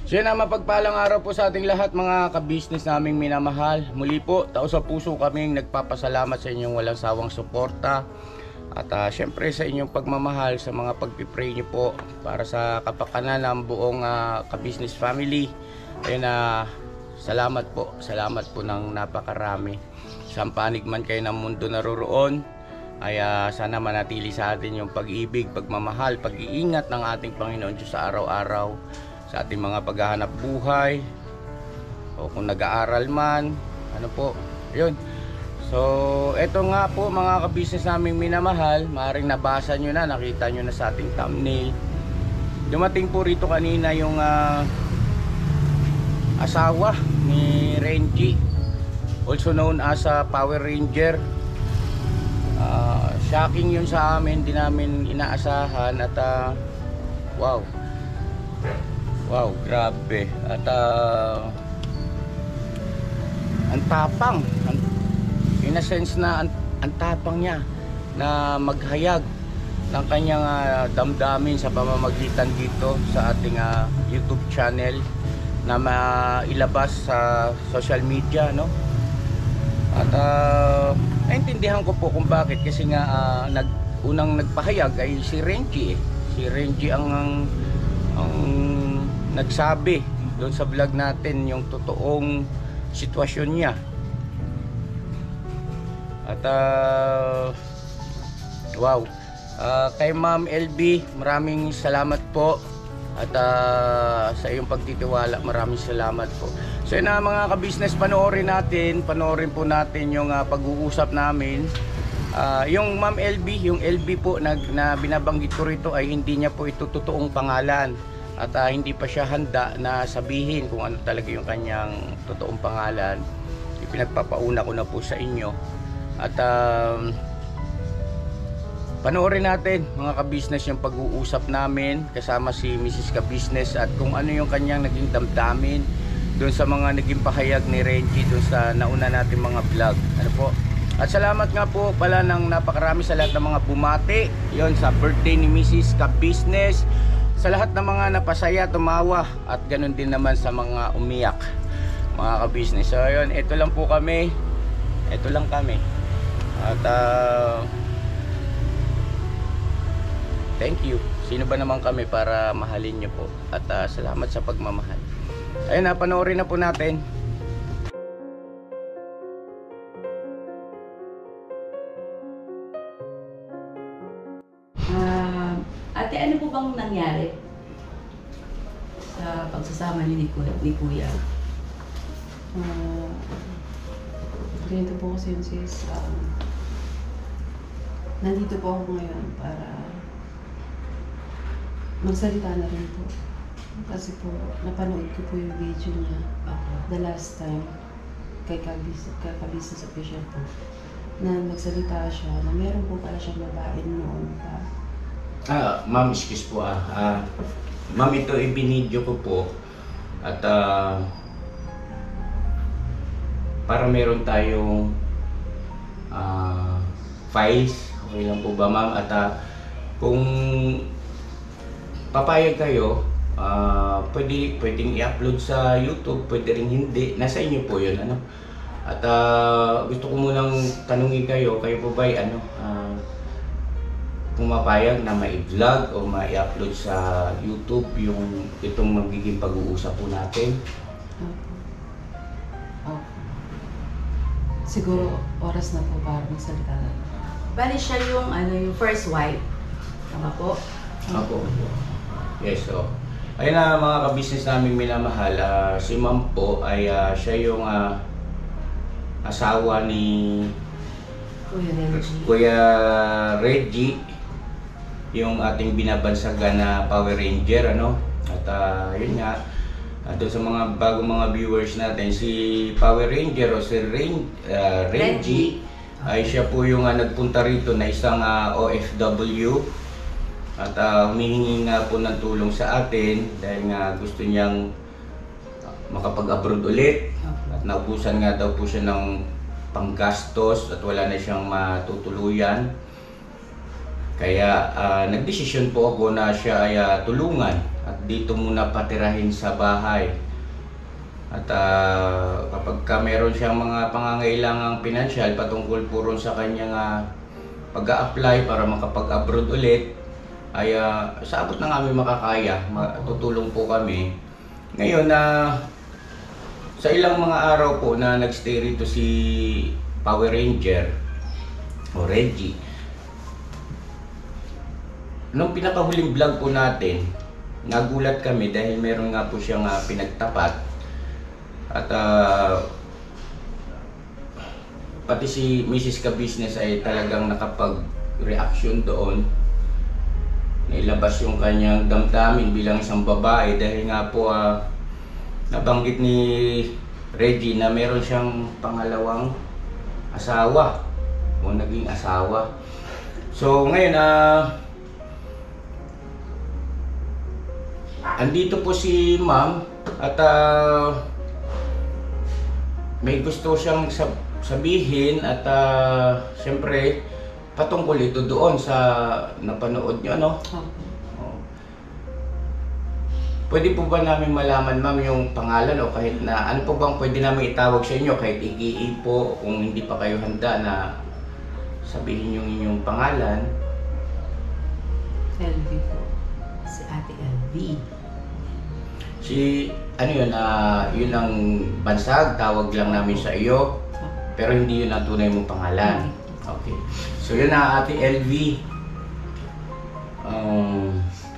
So yan, mapagpalang araw po sa ating lahat mga ka-business naming minamahal. Muli po, tao sa puso kaming nagpapasalamat sa inyong walang sawang suporta. At syempre sa inyong pagmamahal, sa mga pagpipray niyo po para sa kapakanan ng buong ka-business family. Ayun, salamat po ng napakarami. Saan panig man kayo ng mundo naroroon, ay sana manatili sa atin yung pag-ibig, pagmamahal, pag-iingat ng ating Panginoon Diyos sa araw-araw, sa ating mga paghahanap buhay, o kung nag-aaral man, ano po, yun. So, eto nga po mga ka-business naming minamahal, maaaring nabasa nyo na, nakita nyo na sa ating thumbnail. Dumating po rito kanina yung asawa ni Renji, also known as Power Ranger. Shocking yun sa amin, di namin inaasahan at wow, grabe. At ang tapang, in a sense na ang tapang niya na maghayag ng kanyang damdamin sa pamamagitan dito sa ating YouTube channel na mailabas sa social media, no? At naintindihan ko po kung bakit, kasi nga unang nagpahayag ay si Renji Si Renji ang nagsabi doon sa vlog natin yung totoong sitwasyon niya. At wow, kay Ma'am LB, maraming salamat po. At sa iyong pagtitiwala, maraming salamat po. So yun na mga ka-business, panoorin po natin yung pag-uusap namin. Yung Ma'am LB, yung LB po na binabanggit ko rito ay hindi niya po ito totoong pangalan. At hindi pa siya handa na sabihin kung ano talaga yung kanyang totoong pangalan. Ipinagpapauna ko na po sa inyo. At panoorin natin mga ka-business yung pag-uusap namin kasama si Mrs. Ka-business at kung ano yung kanyang naging damdamin doon sa mga naging pahayag ni Renji doon sa nauna natin mga vlog. Ano po? At salamat nga po pala ng napakarami sa lahat ng mga bumati yon sa birthday ni Mrs. Ka-business, sa lahat ng mga napasaya, tumawa, at ganun din naman sa mga umiyak mga ka-business. So yun, ito lang po kami, ito lang kami. At thank you. Sino ba naman kami para mahalin nyo po? At salamat sa pagmamahal. Ayun na, panoorin na po natin. Ate, ano po bang nangyari sa pagsasama ni Kuya? Ganito po kasi yun, sis. Nandito po ako ngayon para magsalita na rin po. Kasi po, napanood ko po yung video niya the last time kay Ka-business official po, na nagsalita siya na meron po pala siyang babae noon pa. Ma'am, excuse po ma'am, ito ibinidyo ko po at para meron tayong files. Okay lang po ba, ma'am? At kung papayag kayo, pwedeng i-upload sa YouTube, pwede rin hindi. Nasa inyo po yun, ano? At gusto ko munang tanungin kayo po ba kung mapayag na ma-vlog o ma-upload sa YouTube yung itong magiging pag-uusap po natin? Siguro oras na po para magsalita na. Bali siya yung yung first wife. Tama po? Opo. Yes, so. Ayun na mga ka-business naming minamahal, si Ma'am po ay siya yung asawa ni Kuya Reggie, yung ating binabansagan na Power Ranger, ano? At yun nga, doon sa mga bagong mga viewers natin, si Power Ranger o si Renji ay siya po yung nagpunta rito na isang OFW at humihingi nga po ng tulong sa atin dahil nga gusto niyang makapag-abroad ulit at naubusan nga daw po siya ng panggastos at wala na siyang matutuluyan. Kaya nagdesisyon po ako na siya ay tulungan at dito muna patirahin sa bahay. At kapag meron siyang mga pangangailangang pinansyal patungkol po ron sa kanyang pag-a-apply para makapag-abroad ulit, ay sa abot ng aming makakaya, tutulong po kami. Ngayon sa ilang mga araw po na nagstay rito si Power Ranger o Reggie, nung pinakahuling vlog po natin, nagulat kami dahil meron nga po siyang pinagtapat at pati si Mrs. Ka-Business ay talagang nakapag-reaction doon. Nailabas yung kanyang damdamin bilang isang babae dahil nga po nabanggit ni Reggie na meron siyang pangalawang asawa o naging asawa. So ngayon andito po si ma'am at may gusto siyang sabihin at siyempre patungkol ito doon sa napanood nyo, ano? Oh. Pwede po ba namin malaman, ma'am, yung pangalan o kahit na ano po bang pwede namin itawag sa inyo kahit iki po kung hindi pa kayo handa na sabihin yung inyong pangalan? LV po. Si Ate LV. Ano yun, yun ang bansag, tawag lang namin sa iyo, pero hindi yun ang tunay mong pangalan. Okay. So yun na, Ate LV.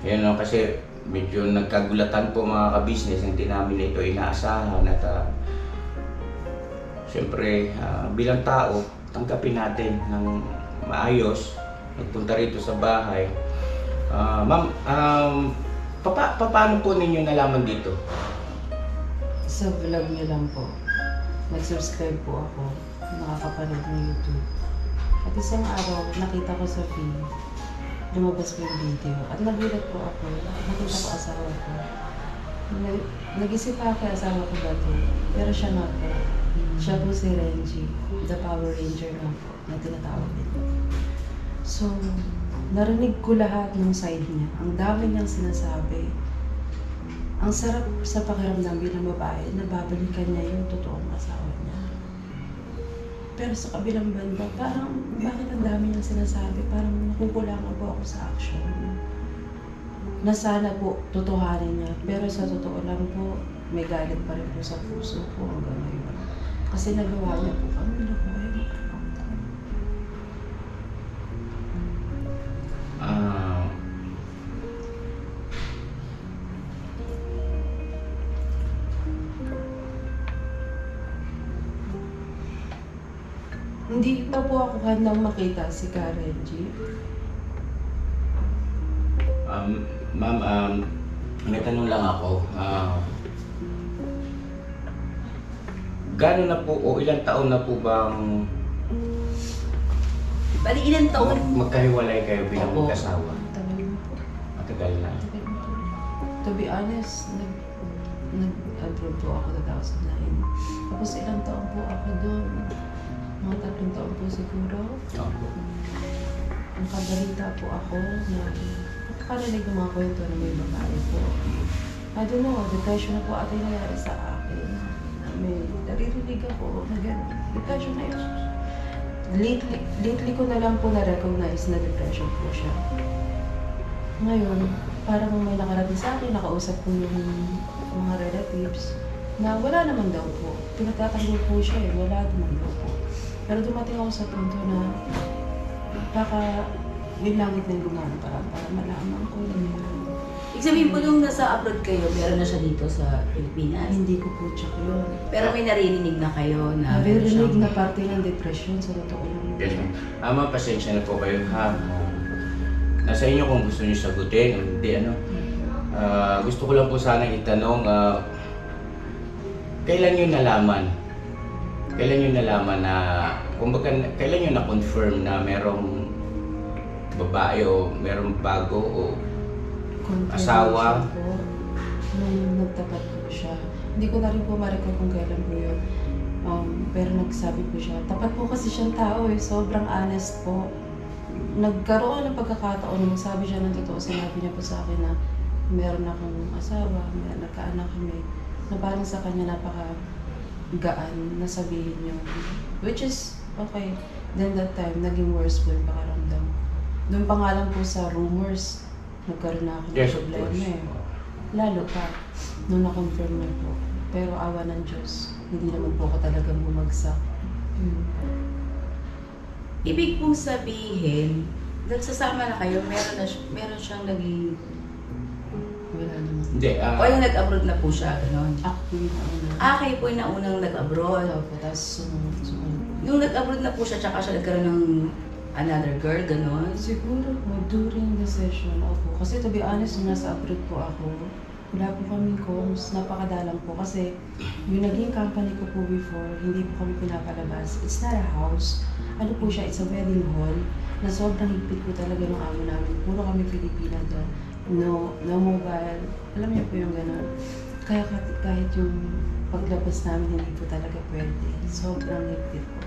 Yan lang kasi medyo nagkagulatan po mga ka-business, hindi namin ito inaasahan at siyempre bilang tao, tanggapin natin ng maayos, nagpunta rito sa bahay. Ma'am, paano po ninyo nalaman dito? Sa vlog niyo lang po. Nag-subscribe po ako. Nakakapanood ng YouTube. At isang araw, nakita ko sa feed, lumabas ko yung video. At nagulat po ako. Nakita ko asawa ko. Nag-isip ako asawa ko ba ito? Pero siya nga po. Siya po si Renji, the Power Ranger lang po, na tinatawag nito. So, narinig ko lahat ng side niya. Ang dami niyang sinasabi. Ang sarap sa pakiramdam bilang babae na babalikan niya yung totoong asawa niya. Pero sa kabilang banda, parang bakit ang dami niyang sinasabi? Parang nakukulangan po ako sa action. Na sana po totohanin niya. Pero sa totoo lang po, may galit pa rin po sa puso ko hanggang ngayon. Kasi nagawa niya po kami na po ay hindi pa po ako handang makita si Karen G. Ma'am, may tanong lang ako. Gano'n na po o ilang taon na po bang Bali, ilang taon? magkahiwalay kayo bilang Opo. mag-asawa? Tagal na po. Matagal na. Tagal na po. To be honest, nag-abroad po ako 2009. Tapos ilang taon po ako doon. Mga 3 taon po siguro. Opo. Nakabalita po ako na nakakarinig ng mga kwento na may babae po. I don't know, depression na po ata yung nangyari sa akin. May naririnig ako na gano'n. Depression na yun. Lately ko na lang po na-recognize na depression po siya. Ngayon, parang may nakarating sa akin, nakausap ko yung mga relatives na wala naman daw po. Pinagtatanggol po siya wala naman daw po. Pero dumating ako sa punto na baka yung langit na yung gumana para malaman ko na meron. Ibig sabihin po nung nasa abroad kayo, meron na siya dito sa Pilipinas. Hindi ko po check yun. Pero may naririnig na kayo na meron Naririnig siyang- na parte ng depression sa totoo lang. Yes, ma'am. Ma'am, pasensya na po kayo ha. Nasa inyo kung gusto niyo sagutin o hindi, ano. Gusto ko lang po sana itanong, kailan niyo nalaman? Kailan niyo nalaman na, kumbaga, kailan niyo na-confirm na merong babae o merong bago o asawa? Confirmation po, nung nagtapat po siya. Hindi ko na rin po ma-recall kung kailan po yun. Pero nagsabi po siya, tapat po kasi siyang tao sobrang honest po. Nagkaroon ng pagkakataon, nung sabi siya ng totoo, sinabi niya po sa akin na meron akong asawa, may nagkaanak kami, na parang sa kanya napaka-gaan na sabihin yun. Which is, okay. Then that time, naging worse po yung pakaramdam. Doon pa nga lang po sa rumors, nagkaroon na ako ng Yes, of problema course. eh. Lalo pa, nung na-confirm na po. Pero awa ng Diyos, hindi naman po ako talagang bumagsak. Ibig pong sabihin, nagsasama na kayo, meron siyang naging... Wala naman. Hindi, O yung nag-abroad na po siya, gano'n. Ako po yung nauna. Kayo po yung naunang nag-abroad. Opo, tapos sumunod. Yung nag-abroad na po siya, tsaka siya nagkaroon ng another girl, gano'n. Siguro po, during the session, opo. Kasi to be honest, nung nasa abroad po ako, wala po kaming comms, napakadalang po. Kasi yung naging company ko po before, hindi po kami pinapalabas. It's not a house. Ano po siya, it's a wedding hall na sobrang higpit po talaga ng amo namin. Puro kami Pilipina doon. No mobile. Alam niyo po yung gano'n. Kaya kahit yung paglabas namin, hindi po talaga pwede. Sobrang higpit po.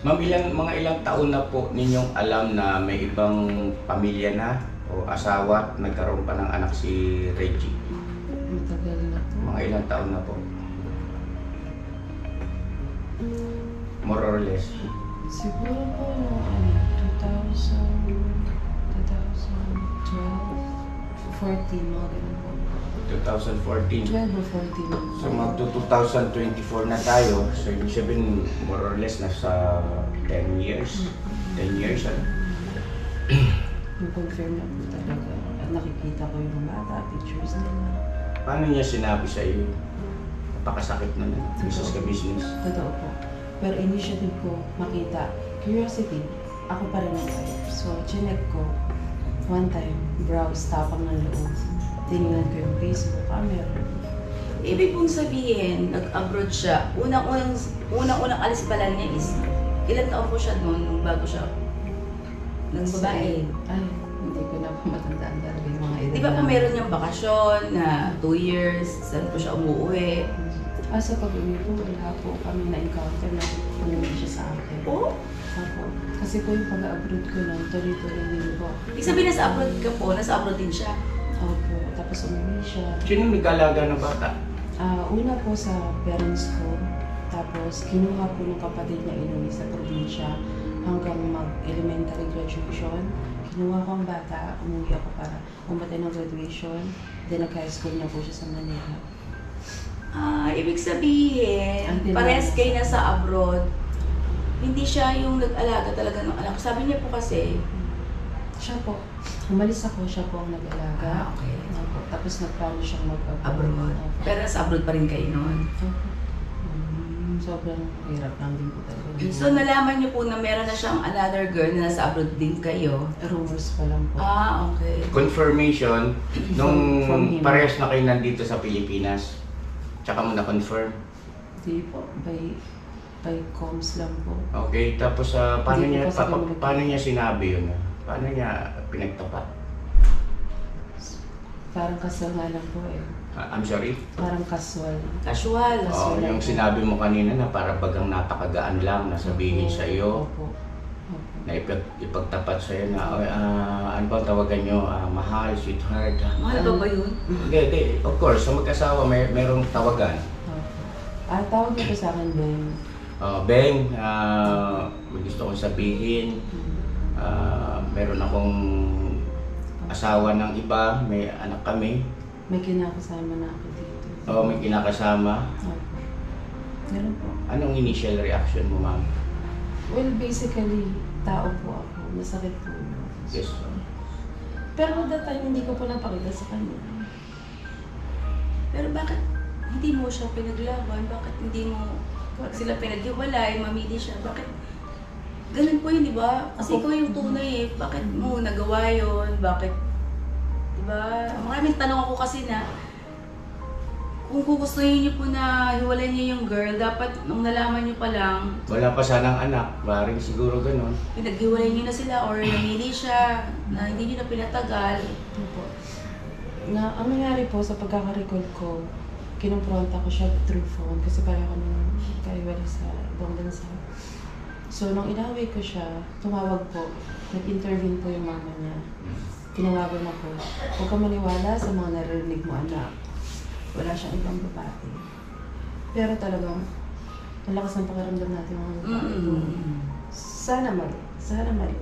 Ma'am, mga ilang taon na po ninyong alam na may ibang pamilya na o asawa at nagkaroon pa ng anak si Reggie? Matagal na po. Mga ilang taon na po? More or less. Siguro po noong 2014, mga ganun po. 2014. 12 or 14. So magto 2024 na tayo. So ibig sabihin more or less nasa 10 years. 10 years ano? Yung confirm na po talaga. At nakikita ko yung bata, pictures nila. Paano niya sinabi sa iyo? Napakasakit na nun. Business ka business. Totoo po. Pero initiative ko makita. Curiosity, ako pa rin nag-type. So, chinek ko. One time, browse, tapang ng loob. Tinignan ko yung Facebook, meron. Ibig pong sabihin, nag-abroad siya. Unang alis pa lang niya is, ilang taon po siya noon bago siya ng babae? Ay, hindi ko na po matandaan talaga yung mga edad. Di ba po meron niyang bakasyon na 2 years, saan po siya umuwi? Sa pag-uwi po, wala po kami na-encounter na umuwi siya sa akin. Oo? Ako. Kasi po yung pag-abroad ko nun, tuloy-tuloy din po. Ibig sabihin nasa abroad ka po, nasa abroad din siya. Opo. Tapos umuwi siya. Sino nag-alaga ng bata? Una po sa parents ko. Tapos kinuha po ng kapatid niya inuwi sa probinsya hanggang mag-elementary graduation. Kinuha ko ang bata, umuwi ako para umatay ng graduation. Then nag-high school na po siya sa Manila. Ibig sabihin, Ang parehas kayo nasa abroad, hindi siya yung nag-alaga talaga ng anak. Sabi niya po kasi, Siya po. Umalis ako, siya po ang nag-alaga. okay, Opo. Tapos nagplano siyang mag-abroad. abroad. Opo. Pero nasa abroad pa rin kayo noon. Opo. Sobrang hirap lang din po talaga. So nalaman niyo po na meron na siyang another girl na nasa abroad din kayo. Rumors pa lang po. Okay. Confirmation, nung From him. parehas na kayo nandito sa Pilipinas, tsaka mo na-confirm. Hindi po. By comms lang po. Okay, tapos paano Hindi niya ko kasi kami- paano niya sinabi yun? Paano niya pinagtapat? Parang casual nga lang po eh. I'm sorry. Parang casual. Casual. Oh, yung sinabi mo kanina na para bagang napakagaan lang na sabihin Opo. sa iyo Opo. Opo. na ipagtapat sa iyo na ano ba ang tawagan niyo? Mahal, sweetheart. Mahal ba ba yun? Hindi. Of course, sa magkasawa merong tawagan. Opo. Tawag niyo po sa akin, Ben. Beng, may gusto kong sabihin. Meron akong asawa ng iba, may anak kami. May kinakasama na ako dito. May kinakasama. Opo. Ganun po. Anong initial reaction mo, ma'am? Well, basically, tao po ako. Masakit po. Yes. Pero that time, hindi ko po napakita sa kanya. Pero bakit hindi mo siya pinaglaban? Bakit hindi mo sila pinaghiwalay, mamili siya? Bakit? Ganun po yun, di ba? Kasi ikaw yung tunay eh. Bakit mo nagawa yun? Bakit? Di ba? Maraming tanong ako kasi na kung gugustuhin niyo po na hiwalay niyo yung girl, dapat nung nalaman niyo pa lang, Wala pa sanang anak, maaaring siguro ganun. pinaghiwalay niyo na sila or namili siya na hindi niyo na pinatagal. Opo. Ang nangyari po sa pagkakarecall ko, kinumpronta ko siya through phone kasi pareho kami kaiwalay sa ibang bansa. So, nung inaway ko siya, tumawag po. Nag-intervene po yung mama niya. tinawagan ako. Huwag ka maniwala sa mga narinig mo, anak. Wala siyang ibang babae. Pero talagang, malakas ng pakiramdam natin mga babae. Sana mali. Sana mali.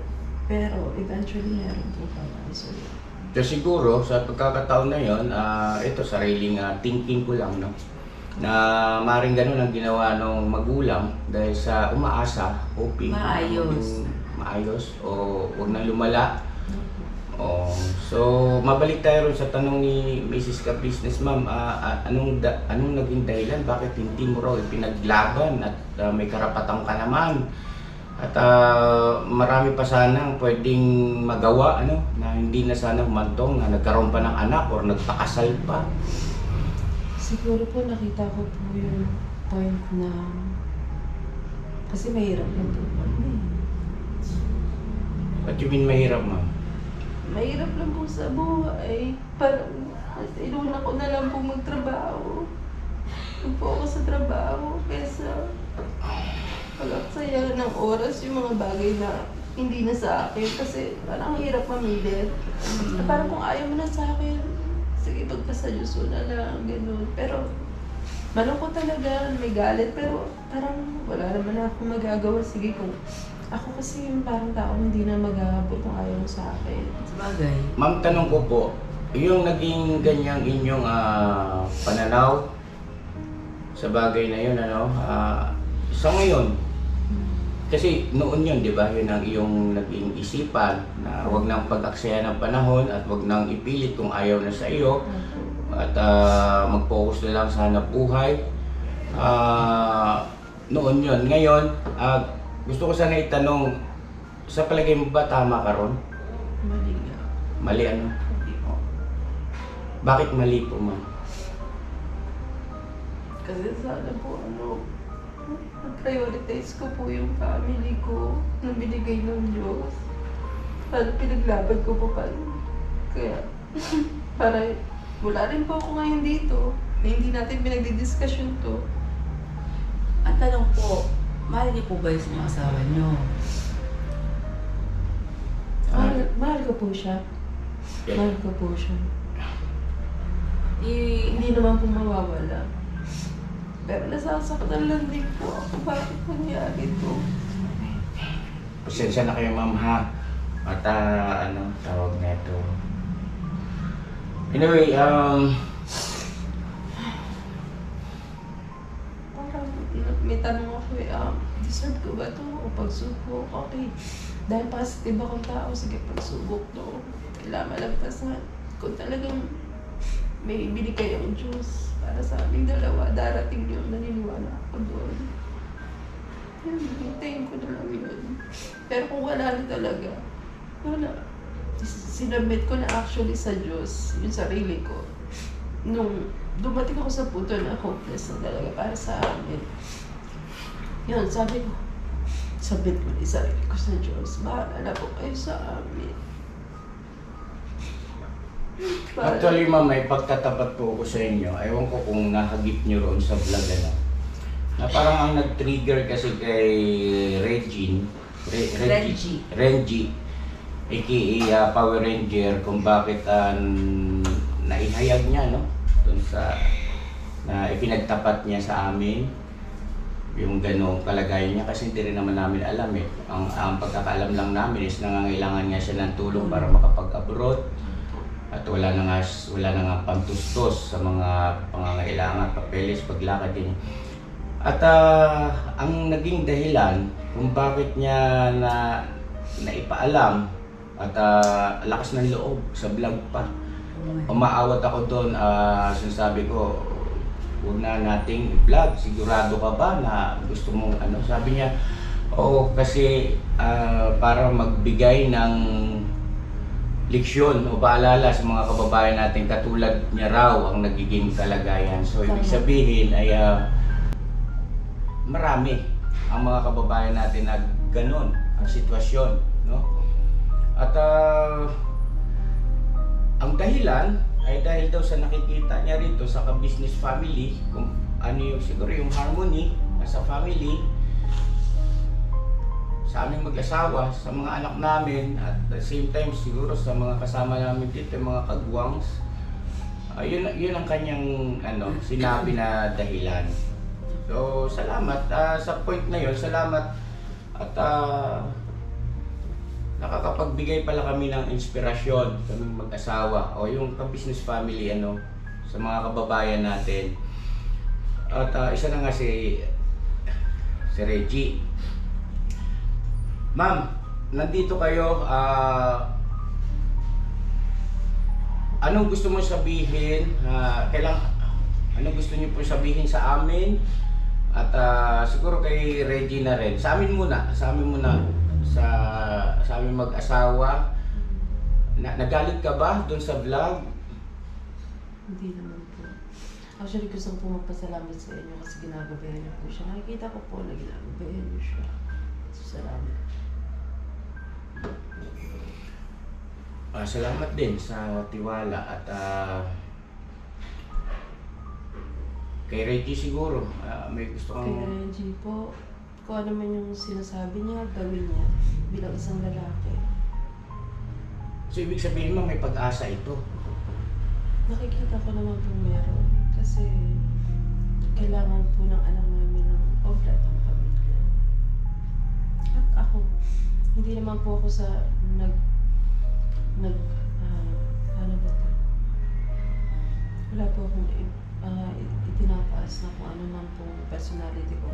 Pero eventually meron po pala. So, So siguro, sa pagkakataon na yon, ito sariling thinking ko lang, no? Na maring ganun ang ginawa ng magulang dahil sa umaasa, hoping maayos o huwag nang lumala. So mabalik tayo rin sa tanong ni Mrs. Ka-Business Ma'am, anong naging dahilan bakit hindi mo raw ipinaglaban at may karapatan ka naman at marami pa sanang pwedeng magawa na hindi na sana humantong na nagkaroon pa ng anak or nagpakasal pa. siguro po nakita ko po yung point na kasi mahirap lang po kami. What you mean mahirap, ma'am? Mahirap lang po sa buhay. Parang inuna ko na lang po magtrabaho. Doon po ako sa trabaho kesa pag-aksaya ng oras yung mga bagay na hindi na sa akin kasi parang hirap mamilit. Parang kung ayaw mo na sa akin, sige pagpasa Diyos mo na lang, gano'n. Pero malungkot talaga, may galit, pero parang wala naman akong magagawa. Sige kung ako kasi yung parang tao hindi na mag-aabot kung ayaw mo sa akin. Sabagay. Ma'am, tanong ko po, yung naging ganyang inyong pananaw sa bagay na yun, sa ngayon, kasi noon yun, di ba, yun ang iyong naging isipan na huwag nang pag-aksaya ng panahon at huwag nang ipilit kung ayaw na sa iyo at mag-focus na lang sa hanap buhay. Noon yun. Ngayon, gusto ko sana itanong, sa palagay mo ba tama ka ron? Mali nga. Mali ano? Hindi po. Bakit mali po, ma'am? Kasi sana po prioritize ko po yung family ko na binigay ng Diyos. Para pinaglaban ko po pa. Kaya, para wala rin po ako ngayon dito na hindi natin pinagdidiscussion to. Ang tanong po, mahal niyo po ba yung mga asawa niyo? Mahal ko po siya. Mahal ko po siya. Hindi naman po mawawala. Pero nasasaktan lang din po ako. Bakit nangyari to? Pasensya na kayo, ma'am, ha? At tawag na ito. Anyway, parang may tanong ako deserve ko ba ito o pagsubok? Okay. Dahil positive akong tao, sige pagsubok to. Kailangan malagpasan. Kung talagang may binigay ang Diyos para sa aming dalawa, darating yun, naniniwala ako doon. Yun, hintayin ko na lang yun. Pero kung wala na talaga, wala. Sinabit ko na actually sa Diyos, yung sarili ko. Nung dumating ako sa punto na hopeless na talaga para sa amin. Yun, sabi ko, sabit ko na yung sarili ko sa Diyos. Bahala na po kayo sa amin. actually, ma'am, may pagtatapat po ako sa inyo. Ewan ko kung nahagip nyo roon sa vlog, na parang ang nag-trigger kasi kay Reggie, aka Power Ranger, kung bakit naihayag niya, dun sa na ipinagtapat niya sa amin yung ganong kalagayan niya kasi hindi rin naman namin alam ang pagkakaalam lang namin is nangangailangan nga siya ng tulong para makapag-abroad at wala na nga pantustos sa mga pangangailangan, papeles, paglakad din. At ang naging dahilan kung bakit niya naipaalam at lakas ng loob sa vlog pa. Umaawat ako doon, sinasabi ko, huwag na nating vlog, sigurado ka ba na gusto mong sabi niya, oo, kasi para magbigay ng leksyon o paalala sa mga kababayan natin katulad niya raw ang nagiging kalagayan. So ibig sabihin ay marami ang mga kababayan natin na ganon ang sitwasyon, At ang dahilan ay dahil daw sa nakikita niya rito sa ka-business family, kung siguro yung harmony sa family. sa aming mag-asawa, sa mga anak namin, at the same time siguro sa mga kasama namin dito, yung mga kagwangs. Yun ang kanyang sinabi na dahilan. So, salamat. Sa point na yun, salamat. At nakakapagbigay pala kami ng inspirasyon, kaming mag-asawa, o yung ka-business family, sa mga kababayan natin. At isa na nga si Reggie. Ma'am, nandito kayo. Anong gusto mo sabihin? Anong gusto niyo po sabihin sa amin? At siguro kay Reggie na rin. Sa amin muna. Sa aming mag-asawa. Nagalit ka ba doon sa vlog? Hindi naman po. Actually, gusto ko po magpasalamat sa inyo kasi ginagabayan niyo po siya. Nakikita ko po na ginagabayan niyo siya. So, salamat. Salamat din sa tiwala at kay Reggie siguro may gusto kang... Kay Reggie po, kung ano man yung sinasabi niya, gawin niya bilang isang lalaki. So ibig sabihin mo may pag-asa ito? Nakikita ko naman po meron kasi kailangan po ng anak namin ng oblat ng pamilya. At ako, hindi naman po ako sa ano ba ito? Wala po akong itinapaas na kung ano man po personality ko.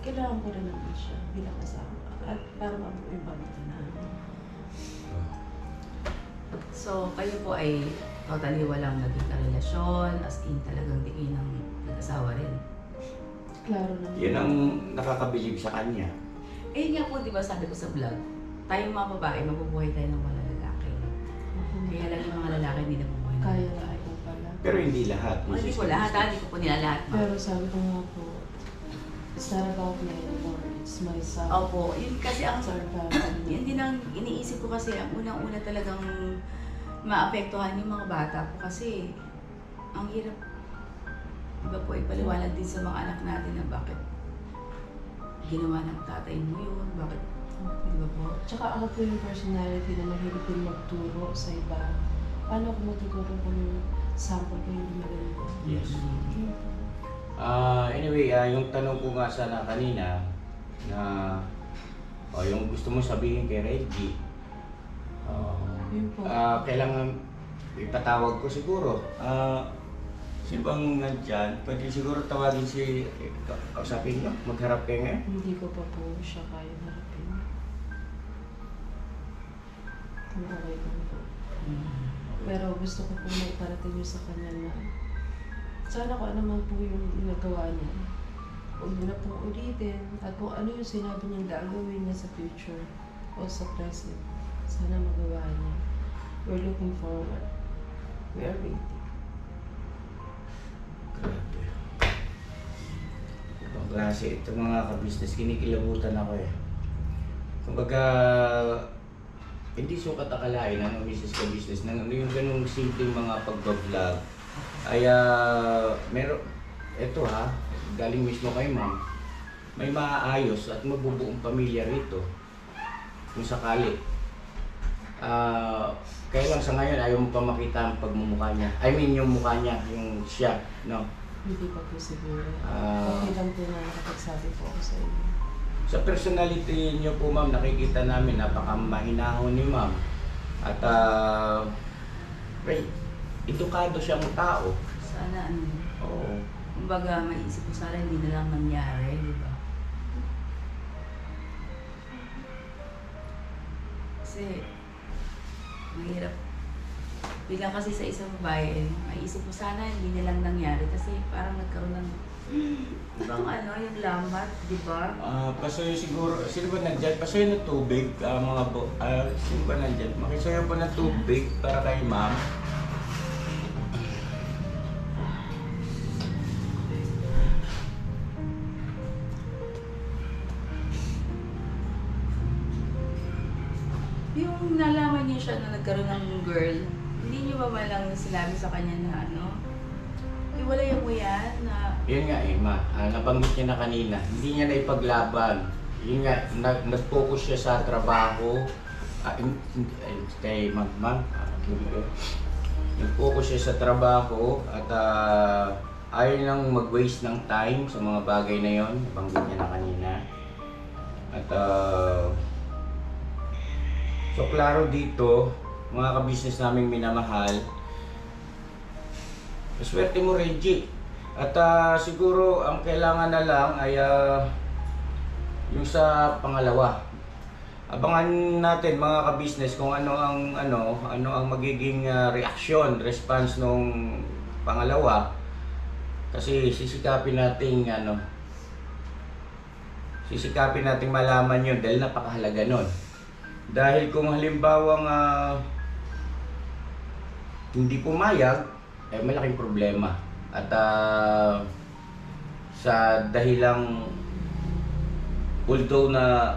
Kailangan ko rin naman siya bilang asawa at para mabuo yung pamilya namin. So, kayo po ay totally walang naging relasyon, as in talagang di kayo ng nag-asawa rin. Klaro naman. Yun ang nakakabilib sa kanya. Eh nga po, di ba sabi ko sa vlog, tayong mga babae, mabubuhay tayo ng walang lalaki. Kaya lang yung mga lalaki hindi nabubuhay. Kaya lahat ko pala. Pero hindi lahat. Hindi ko lahat, hindi ko po nila lahat. Pero sabi ko nga po, it's not about me anymore. It's my son. Opo, yun kasi ang It's our family. yun din ang iniisip ko kasi ang unang-una talagang maapektuhan yung mga bata po kasi ang hirap diba po ipaliwanag din sa mga anak natin na bakit ginawa ng tatay mo yun, bakit diba po? Tsaka ako po yung personality na mahilig din magturo sa iba. Paano ako matuturo kung yung sample ko hindi maganda? Yes. Anyway, yung tanong ko nga sana kanina na yung gusto mo sabihin kay Reggie, Yun po. kailangan ipatawag ko siguro. Sino bang nandyan? Pwede siguro tawagin si kausapin mo? Magharap kayo ngayon? Hindi ko pa po siya kaya harapin. Kung okay lang po. Pero gusto ko po magparating niyo sa kanya na sana kung ano man po yung ginagawa niya, huwag niyo na pong ulitin. At kung ano yung sinabi niyang gagawin niya sa future o sa present, sana magawa niya. We're looking forward. We are waiting. Grabe. Ibang klase. Ito mga ka-business, kinikilabutan ako eh. Kumbaga, hindi sukat akalain ng business ka-business na yung ganung simpleng mga pag-vlog ay eto galing mismo kay ma'am, may maayos at mabubuong pamilya rito kung sakali. Kaya lang sa ngayon ayaw mo pa makita ang pagmumukha niya. I mean yung mukha niya, yung siya, no? Hindi pa po siguro. Okay lang po na nakapagsabi po ako sa inyo. Sa personality niyo po ma'am, nakikita namin napakamahinahon ni ma'am. At edukado siyang tao. Sana Oo. kumbaga maisip ko sana hindi na lang nangyari, di ba? Kasi mahirap. Bilang kasi sa isang babae, maisip ko sana hindi na lang nangyari kasi parang nagkaroon ng ibang yung lambat, di ba? Pasoy siguro, sino ba nandyan? Pasoy ng tubig, sino ba nandyan? Makisayaw pa ng tubig para kay ma'am. Yung nalaman niyo siya na nagkaroon ng girl, hindi niyo ba man lang sinabi sa kanya na iwalayan mo yan na... Yun nga ma, nabanggit niya na kanina, hindi niya na ipaglaban yun nga, nag-focus siya sa trabaho. Kay Ma'am, nag-focus siya sa trabaho at ayaw nang mag-waste ng time sa mga bagay na yon, nabanggit niya na kanina. At so klaro dito, mga ka-business naming minamahal, swerte mo, Reggie. At siguro ang kailangan na lang ay yung sa pangalawa. Abangan natin mga ka-business kung ano ang magiging reaction, response nung pangalawa. Kasi sisikapin nating malaman 'yun dahil napakahalaga nun. Dahil kung halimbawang hindi pumayag, ay malaking problema. At sa dahilang although na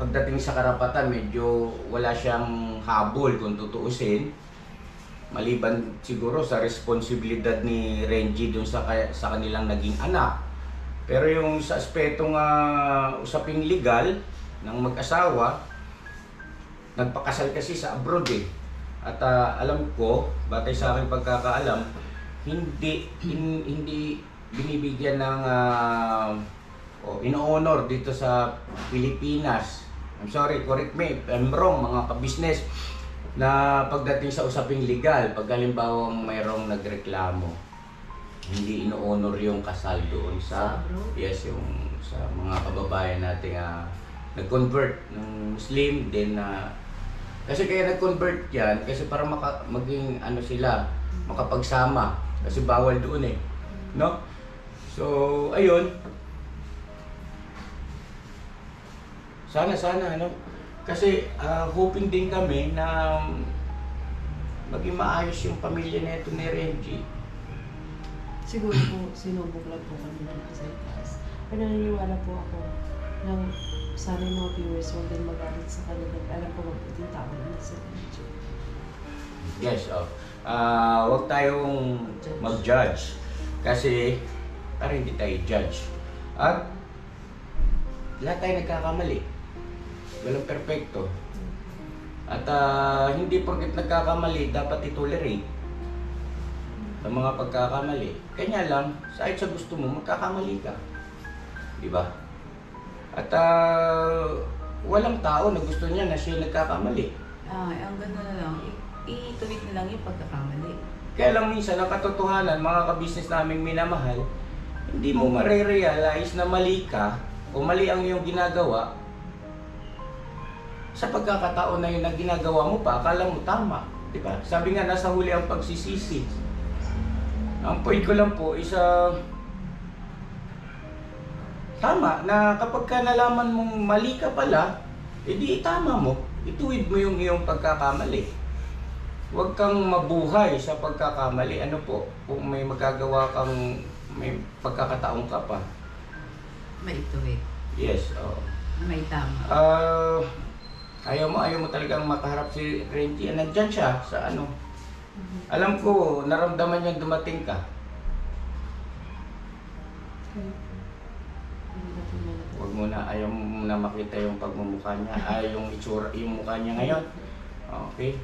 pagdating sa karapatan medyo wala siyang habol kung tutuusin, maliban siguro sa responsibilidad ni Renji dun sa kanilang naging anak. Pero yung sa aspetong usaping legal ng mag-asawa, nagpakasal kasi sa abroad eh. At alam ko, batay sa aking pagkakaalam, hindi binibigyan ng in-honor dito sa Pilipinas. I'm sorry, correct me if I'm wrong mga ka-business, na pagdating sa usaping legal, pag halimbawa mayroong nagreklamo, hindi ino-honor yung kasal doon sa yung sa mga kababayan nating nag-convert ng Muslim din kasi kaya nag-convert yan kasi para maging sila makapagsama kasi bawal doon eh, no? So ayun, sana kasi hoping din kami na maging maayos yung pamilya nito ni Renji. Siguro po, sinubok lang po kami ng sa itaas. Pero naniniwala po ako na sana yung mga viewers huwag din magalit sa kanila. Alam ko mabuting tao na sa video. Yes, huwag tayong mag-judge. Kasi, para hindi tayo judge. At, lahat tayo nagkakamali. Walang perfecto. At hindi porket nagkakamali, dapat itolerate ang mga pagkakamali. Kanya lang, kahit sa gusto mo, magkakamali ka. Diba? At walang tao na gusto niya na siya nagkakamali. Ang ganda na lang, ituwid na lang yung pagkakamali. Kaya lang minsan, ang katotohanan, mga ka-business naming minamahal, hindi mo marirealize na mali ka o mali ang iyong ginagawa sa pagkakataon na yun na ginagawa mo pa, akala mo tama. Diba? Sabi nga, nasa huli ang pagsisisi. Ang point ko lang po is tama na kapag ka nalaman mong mali ka pala, edi tama mo. Ituwid mo yung iyong pagkakamali. Huwag kang mabuhay sa pagkakamali. Ano po, kung may magagawa kang, may pagkakataong ka pa. May ituwid. Yes, May tama. Ayaw mo talagang makaharap si Renji. Nandyan siya sa ano. Alam ko, naramdaman niya dumating ka. Huwag mo na, ayaw mo na makita yung pagmumukha niya, yung itsura, yung mukha niya ngayon. Okay.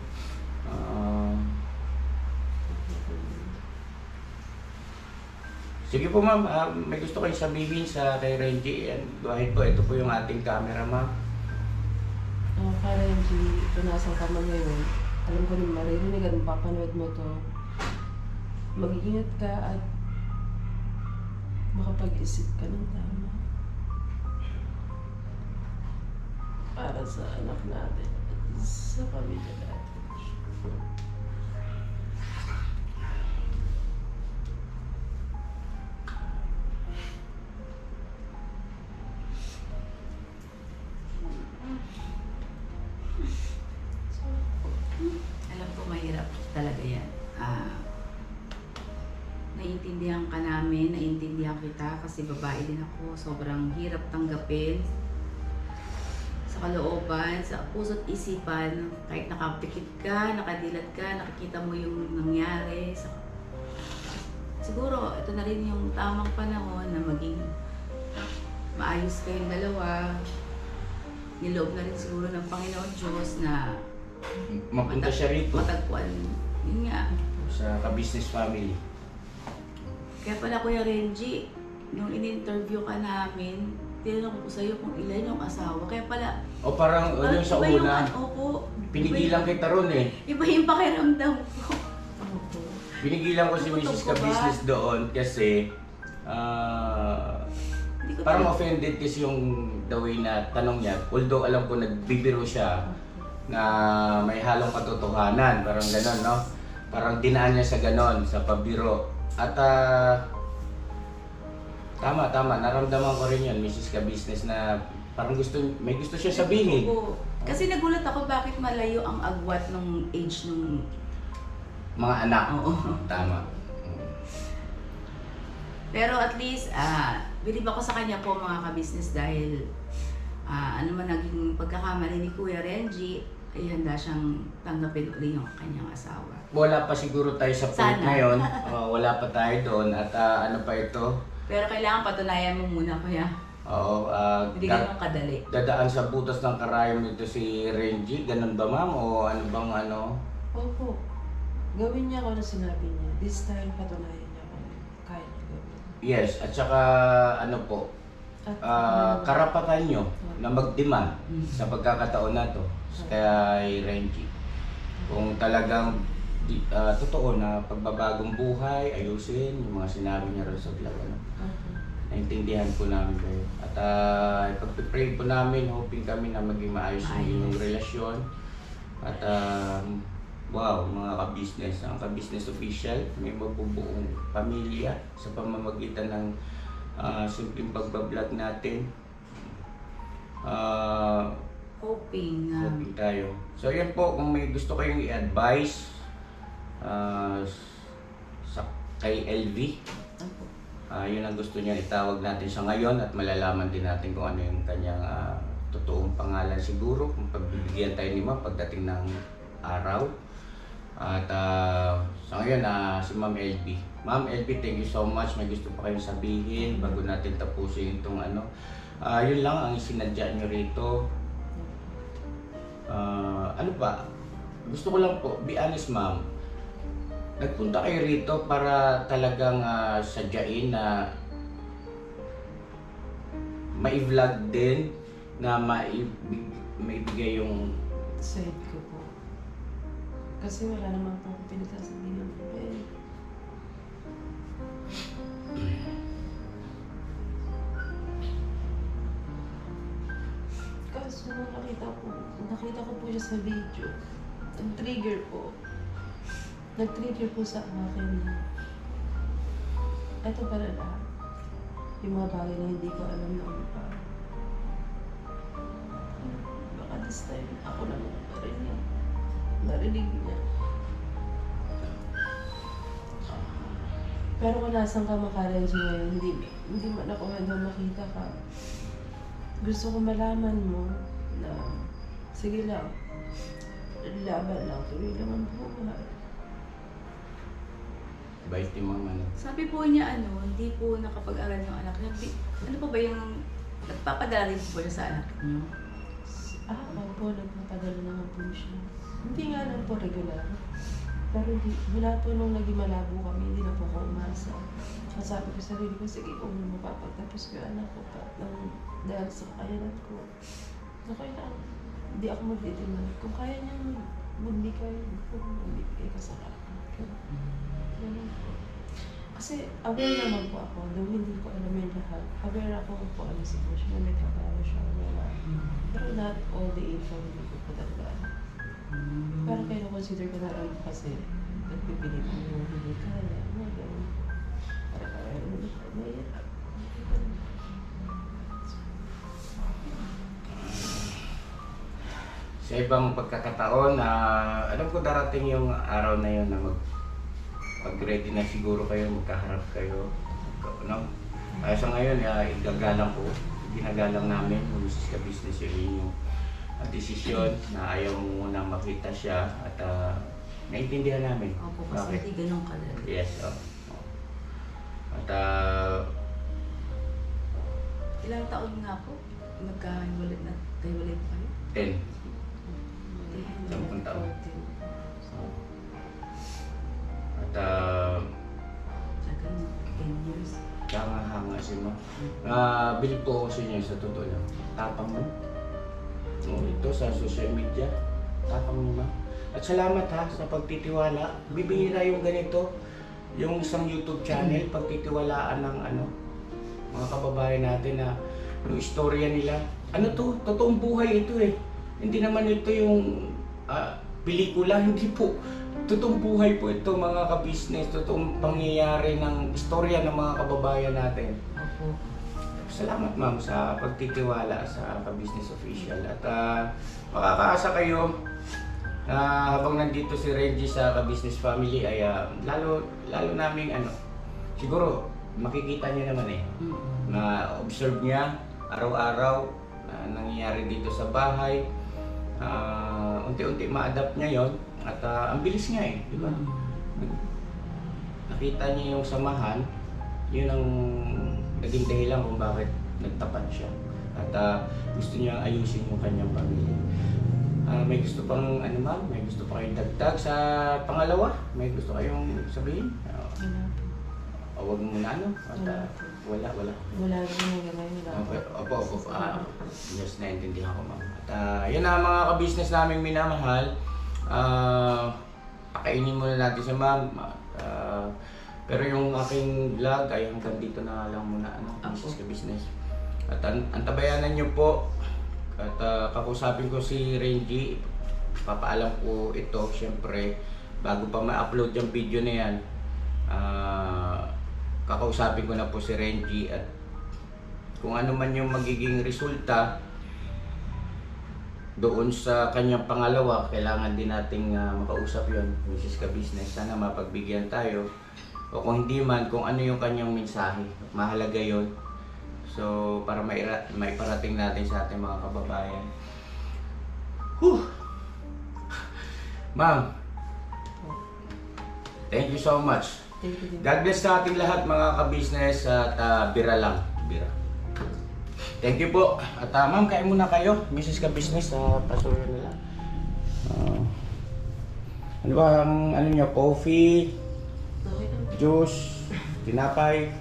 Sige po ma'am, may gusto kayong sabihin sa kay Renji. Go ahead po, ito po yung ating camera ma'am. Kaya Renji, ito nasa kama ngayon. Alam ko rin maririnig at mapapanood mo to. Mag-iingat ka at makapag-isip ka ng tama. Para sa anak natin at sa pamilya natin. Alam ko mahirap talaga yan. Naiintindihan ka namin, naiintindihan kita kasi babae din ako. Sobrang hirap tanggapin sa kalooban, sa puso't isipan. Kahit nakapikit ka, nakadilat ka, nakikita mo yung nangyari. Siguro, ito na rin yung tamang panahon na maging maayos kayong dalawa. Niloob na rin siguro ng Panginoon Diyos na Mapunta siya rito matagpuan. Yun nga. sa ka-business family. Kaya pala Kuya Renji, nung in-interview ka namin, tinanong ko sa'yo kung ilan yung asawa. Kaya pala, O parang yung sa iba yung, una, opo, pinigilan kita ron eh. iba yung pakiramdam ko. Opo. Pinigilan ko si Totoo Mrs. ba? Ka-business doon kasi Hindi ko parang talaga- offended kasi yung the way na tanong niya. Although alam ko nagbibiro siya na may halong katotohanan, parang gano'n, no? Parang dinaan niya sa gano'n, sa pabiro. At tama, naramdaman ko rin yun, Mrs. Ka-business, na parang may gusto siya sabihin. Opo. Kasi nagulat ako bakit malayo ang agwat ng age ng... Mga anak. Oo. Tama. Pero at least, believe ako sa kanya po mga ka-business dahil ano man naging pagkakamali ni Kuya Renji, ay handa siyang tanggapin uli yung kanyang asawa. Wala pa siguro tayo sa point Sana. ngayon. Wala pa tayo doon. At ano pa ito? Pero kailangan patunayan mo muna Kuya. Oo. Hindi ganun kadali. Dadaan sa butas ng karayom nito si Renji. Ganun ba, ma'am? O ano bang ano? Opo. Gawin niya kung ano sinabi niya. This time, patunayan niya kung kaya niya gawin. Yes. At saka ano po, At karapatan nyo na mag-demand sa pagkakataon na to kay Renji. Kung talagang totoo na pagbabagong buhay, ayusin yung mga sinabi niya rin sa vlog. Ano? Opo. Naintindihan po namin kayo. At pag-pray po namin, hoping kami na maging maayos yung inyong relasyon. At wow, mga ka-business, ang ka-business official, may mabubuong pamilya sa pamamagitan ng simpleng pagbablog natin. Hoping na... Hoping tayo. So yan po, kung may gusto kayong i-advise kay LV, yun ang gusto niya, itawag natin siya ngayon at malalaman din natin kung ano yung kanyang totoong pangalan siguro, kung pagbibigyan tayo ni Ma'am pagdating ng araw. At sa ngayon, si Ma'am LB. Ma'am LB, thank you so much. May gusto pa kayong sabihin bago natin tapusin itong ano. Yun lang ang isinadya nyo rito. Ano ba? Gusto ko lang po, be honest ma'am. Nagpunta kayo rito para talagang sadyain na mai-vlog din na maibigay yung Side ko po. Kasi wala naman po akong pinagsasabihan po eh. Kaso nakita ko po siya sa video. Nag-trigger po. Nag-trigger po sa akin. Ito pala lahat. Yung mga bagay na hindi ko alam noon pa. Baka this time ako naman narinig niya. Pero kung nasan ka makarenji ngayon, hindi man ako handa makita ka. Gusto ko malaman mo na sige lang, laban lang, tuloy lang ang buhay. bait ni Ma'am ano. Sabi po niya hindi po nakapag-aral yung anak niya. Ano po ba yung nagpapadala rin po niya sa anak niyo? Opo, nagpapadala naman po siya. Hindi nga lang po regular. Pero mula po nung naging malabo kami, hindi na po ako umasa. At sabi ko sa sarili ko, sige, kung mapapagtapos ko yung anak ko pa, dahil sa kakayanan ko, okay lang. Hindi ako magdidemand. Kung kaya niyang magbigay, kung magbigay ka sa akin. Ganun po. Kasi aware naman po ako, though hindi ko alam yung lahat. Aware ako po ano si Bush, na may trabaho siya, wala. Pero not all the info hindi ko po talaga alam. Pero kaya consider ko na lang kasi nagpipili ko yung hindi kaya. Mga ganun. Para kaya mahirap. Sa ibang pagkakataon, alam ko darating yung araw na yun na pag-ready na siguro kayo, magkaharap kayo. No? Sa ngayon, igagalang ko, ginagalang namin, Mrs. Ka-business yung inyong desisyon na ayaw mo muna makita siya at naiintindihan namin. Opo, kasi hindi ganun kadali. Yes, At Ilang taon nga po? Nagkahiwalay na kahiwalay pa kayo? 10. 10 taon. At Tagal mo, 10 years. hanga si Ma. Bilib po ako sa inyo sa totoo lang. Tapang mo. Ito sa social media. Tapang mo, Ma. At salamat ha sa pagtitiwala. Bibihira yung ganito. Yung isang YouTube channel, pagtitiwalaan ng mga kababayan natin na yung istorya nila. Ano to? Totoong buhay ito eh. Hindi naman ito yung pelikula, hindi po. Totoong buhay po ito mga ka-business, totoong pangyayari ng istorya ng mga kababayan natin. Opo. Salamat ma'am sa pagtitiwala sa ka-business official at makakaasa kayo na habang nandito si Reggie sa ka-business family ay lalo naming siguro makikita niya naman na observe niya araw-araw na nangyayari dito sa bahay. Unti-unti ma-adapt niya yon at ang bilis nga di ba? Nakita niya yung samahan, yun ang naging dahilan kung bakit nagtapat siya at gusto niya ayusin yung kanyang pamilya. May gusto pang ma'am? May gusto pa kayong dagdag sa pangalawa? May gusto kayong sabihin? Huwag mo na wala. Wala rin. Opo. Yes, naintindihan ko ma'am. At yun na mga ka-business naming minamahal. Pakainin muna natin si ma'am. Pero yung aking vlog ay hanggang dito na lang muna, business ka-business. At antabayanan nyo po. At kakusapin ko si Renji. Papaalam ko ito, syempre, bago pa ma-upload yung video na yan. Kakausapin ko na po si Renji at kung ano man yung magiging resulta doon sa kanyang pangalawa, kailangan din nating makausap yon, Mrs. Ka-Business. Sana mapagbigyan tayo. O kung hindi man, kung ano yung kanyang mensahe. Mahalaga yon. So, para maiparating natin sa ating mga kababayan. Ma'am, thank you so much. Thank you. God bless sa ating lahat mga ka-business at bira lang. Bira. Thank you po. At ma'am, kain muna kayo. Mrs. Ka-Business, pasuyo na lang. Ano ba ang niyo? Coffee, juice, tinapay.